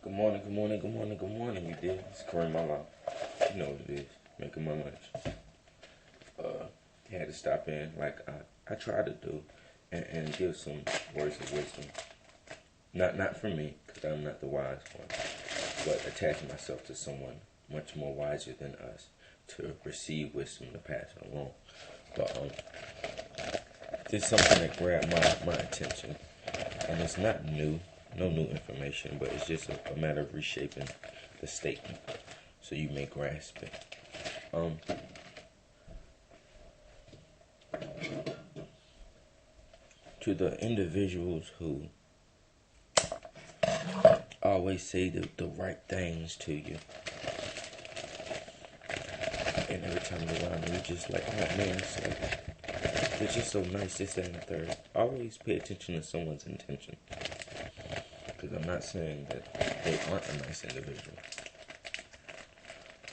Good morning, good morning, good morning, good morning. You did. It's Kareem Malone. You know what it is. Making my lunch. Had to stop in like I try to do and give some words of wisdom. Not for me, because I'm not the wise one, but attaching myself to someone much more wiser than us to receive wisdom to pass it along. But there's something that grabbed my attention, and it's not new. No new information, but it's just a matter of reshaping the statement so you may grasp it. To the individuals who always say the right things to you, and every time you're around them, you're just like, oh man, they're just so nice, this, that, and the third. Always pay attention to someone's intention. Because I'm not saying that they aren't a nice individual.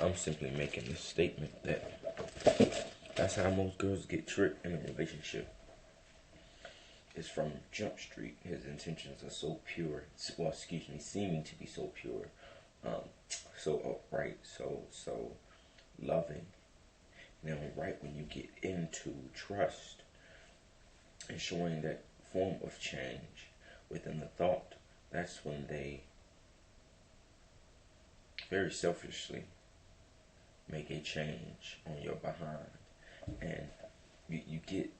I'm simply making this statement that that's how most girls get tricked in a relationship. It's from Jump Street. His intentions are so pure. Well, seeming to be so pure. So upright, so loving. Now, right when you get into trust and showing that form of change within the thought, that's when they very selfishly make a change on your behind. And you get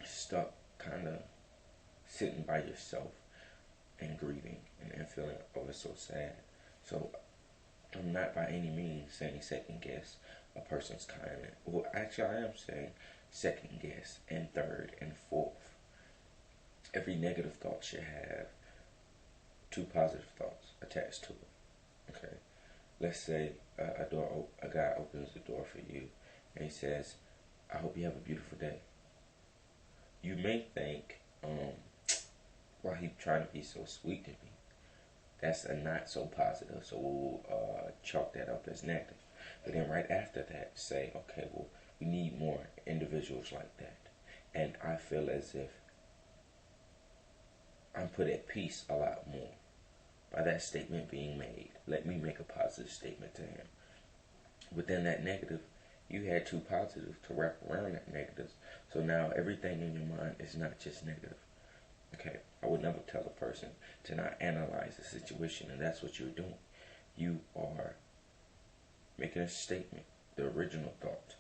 stuck kind of sitting by yourself and grieving and feeling, oh, it's so sad. So I'm not by any means saying second guess a person's kindness. Well, actually, I am saying second guess and third and fourth. Every negative thought should have two positive thoughts attached to it. Okay, let's say a guy opens the door for you and he says, "I hope you have a beautiful day." You may think, "Well, he's trying to be so sweet to me." That's a not so positive, so we'll chalk that up as negative. But then right after that, say, "Okay, well, we need more individuals like that," and I feel as if I'm put at peace a lot more by that statement being made. Let me make a positive statement to him. Within that negative, you had two positives to wrap around that negative. So now everything in your mind is not just negative. Okay, I would never tell a person to not analyze the situation, and that's what you're doing. You are making a statement, the original thought,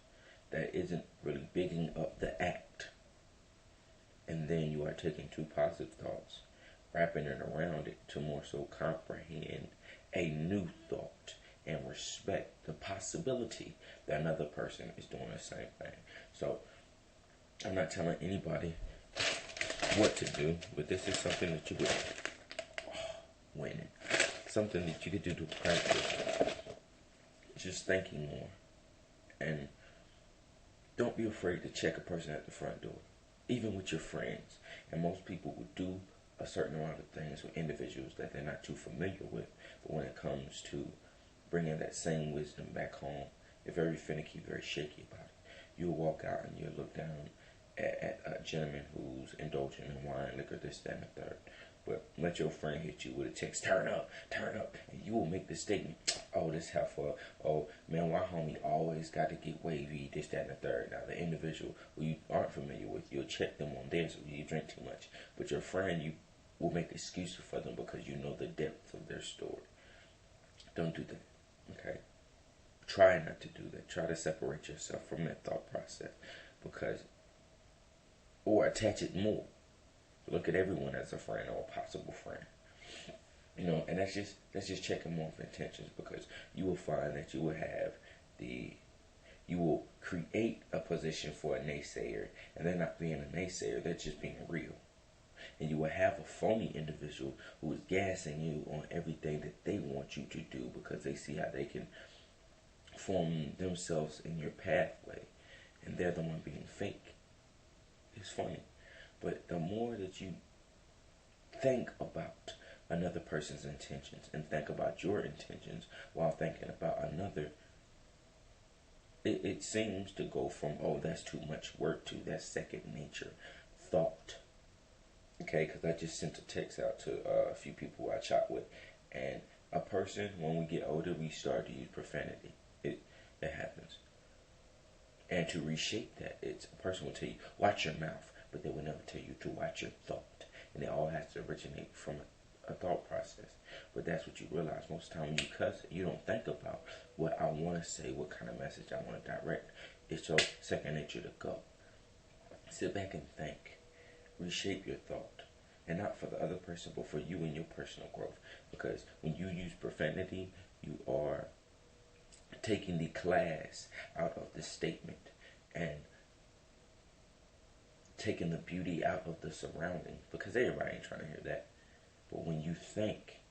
that isn't really bigging up the act. And then you are taking two positive thoughts, wrapping it around it to more so comprehend a new thought and respect the possibility that another person is doing the same thing. So I'm not telling anybody what to do, but this is something that you would something that you could do to practice. Just thinking more, and don't be afraid to check a person at the front door, even with your friends. And most people would do a certain amount of things with individuals that they're not too familiar with, but when it comes to bringing that same wisdom back home, they're very finicky, very shaky about it. You'll walk out and you'll look down at a gentleman who's indulging in wine, liquor, this, that, and the third. But let your friend hit you with a text, turn up, and you will make the statement, oh, this helpful. Oh, man, why homie always got to get wavy, this, that, and the third. Now, the individual who you aren't familiar with, you'll check them on theirs if you drink too much. But your friend, you will make excuses for them because you know the depth of their story. Don't do that, okay? Try not to do that. Try to separate yourself from that thought process, or attach it more. Look at everyone as a friend or a possible friend. And that's just checking more of intentions, because you will find that you will create a position for a naysayer, and they're not being a naysayer, they're just being real. And you will have a phony individual who is gassing you on everything that they want you to do because they see how they can form themselves in your pathway, and they're the one being fake. It's funny. But the more that you think about another person's intentions and think about your intentions while thinking about another, it seems to go from, oh, that's too much work, to that's second nature thought. Okay, because I just sent a text out to a few people I chat with, And a person, when we get older, we start to use profanity. It happens. And to reshape that, it's a person will tell you, watch your mouth, but they will never tell you to watch your thought. And it all has to originate from a thought process. But that's what you realize most of the time when you cuss, you don't think about what I want to say, what kind of message I want to direct. It's your second nature to go. Sit back and think. Reshape your thought. And not for the other person, but for you and your personal growth. Because when you use profanity, you are taking the class out of the statement and taking the beauty out of the surrounding, because everybody ain't trying to hear that. But when you think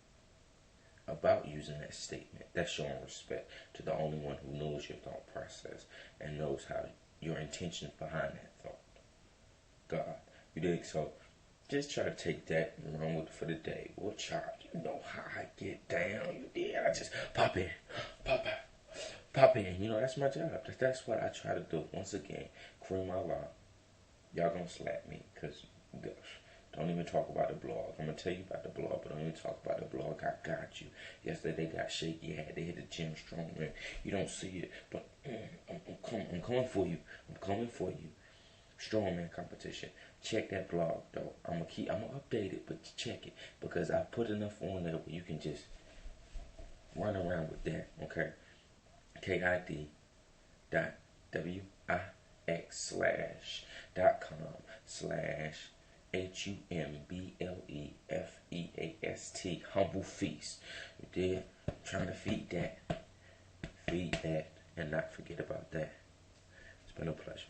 about using that statement, that's showing respect to the only one who knows your thought process and knows how your intentions behind that thought. God, you dig? So just try to take that and run with it for the day. Well, child, you know how I get down. You did. I just pop in, pop out. Pop in, you know, that's my job. That's what I try to do. Once again, cream my law. Y'all gonna slap me, because don't even talk about the blog. I'm gonna tell you about the blog, but don't even talk about the blog. I got you. Yesterday they got shaky. They hit the gym strong, man. You don't see it, but I'm coming for you. I'm coming for you. Strongman competition. Check that blog, though. I'm gonna update it, but check it, because I put enough on there where you can just run around with that, okay? KID.wixlahumblefeast. Humble feast. You did? Trying to feed that, and not forget about that. It's been a pleasure.